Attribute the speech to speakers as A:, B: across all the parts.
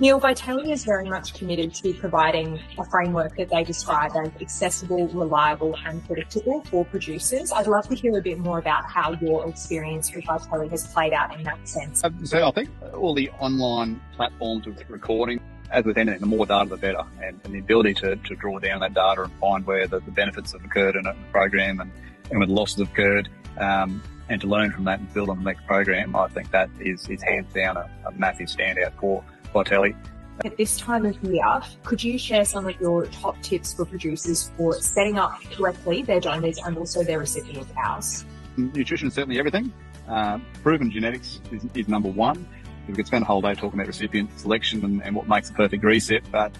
A: Neil, Vitalia is very much committed to providing a framework that they describe as accessible, reliable and predictable for producers. I'd love to hear a bit more about how your experience with Vitalia has played out in that sense.
B: So I think all the online platforms of recording, as with anything, the more data the better, and the ability to draw down that data and find where the benefits have occurred in a program and where the losses have occurred, and to learn from that and build on the next program. I think that is hands down a massive standout for Vitalia.
A: At this time of year, could you share some of your top tips for producers for setting up correctly their donors and also their recipient cows?
B: Nutrition is certainly everything. Proven genetics is number one. We could spend a whole day talking about recipient selection and what makes a perfect recip, but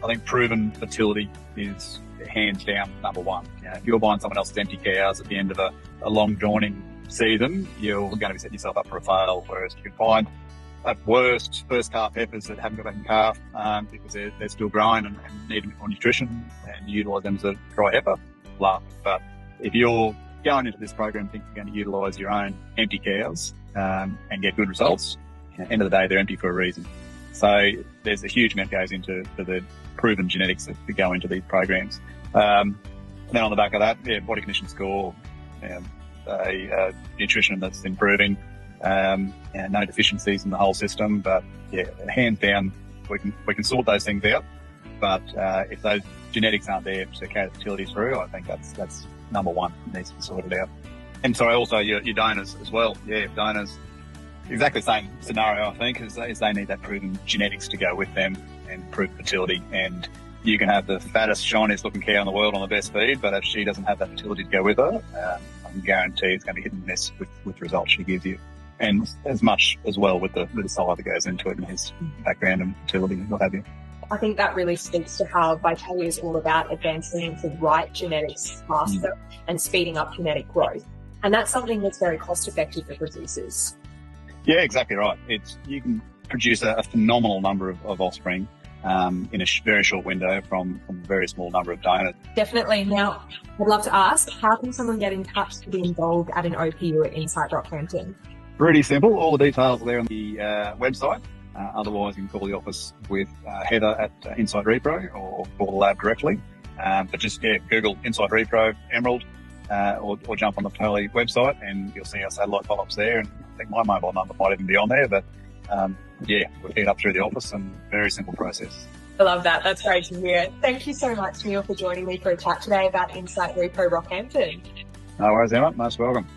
B: I think proven fertility is hands down number one. You know, if you're buying someone else's empty cows at the end of a long joining season, you're going to be setting yourself up for a fail, whereas you can find at worst first calf heifers that haven't got back in calf because they're still growing and need a bit more nutrition, and utilise them as a dry heifer. But if you're going into this program thinking you're going to utilise your own empty cows and get good results, at the end of the day, they're empty for a reason. So there's a huge amount that goes into the proven genetics that go into these programs. Then on the back of that, body condition score, nutrition that's improving, no deficiencies in the whole system. But hands down, we can sort those things out. But if those genetics aren't there to carry the fertility through, I think that's number one. It needs to be sorted out. And so also your donors as well. Yeah, donors, exactly the same scenario, I think, is they need that proven genetics to go with them and proven fertility. And you can have the fattest, shiniest looking cow in the world on the best feed, but if she doesn't have that fertility to go with her, I can guarantee it's going to be hit and miss with the results she gives you. And as much as well with the side that goes into it and his background and fertility and what have you.
A: I think that really speaks to how Vitalia is all about advancing the right genetics faster and speeding up genetic growth. And that's something that's very cost effective for producers.
B: Yeah, exactly right. You can produce a phenomenal number of offspring in a very short window from a very small number of donors.
A: Definitely. Now, I'd love to ask, how can someone get in touch to be involved at an OPU at Insight Rockhampton?
B: Pretty simple. All the details are there on the website. Otherwise, you can call the office with Heather at Insight Repro or call the lab directly. But just Google Insight Repro Emerald or jump on the Vitalia website and you'll see our satellite pop-ups there. And I think my mobile number might even be on there. But we'll head up through the office and very simple process.
A: I love that. That's great to hear. Thank you so much, Neil, for joining me for a chat today about Insight Repro Rockhampton.
B: No worries, Emma. Most welcome.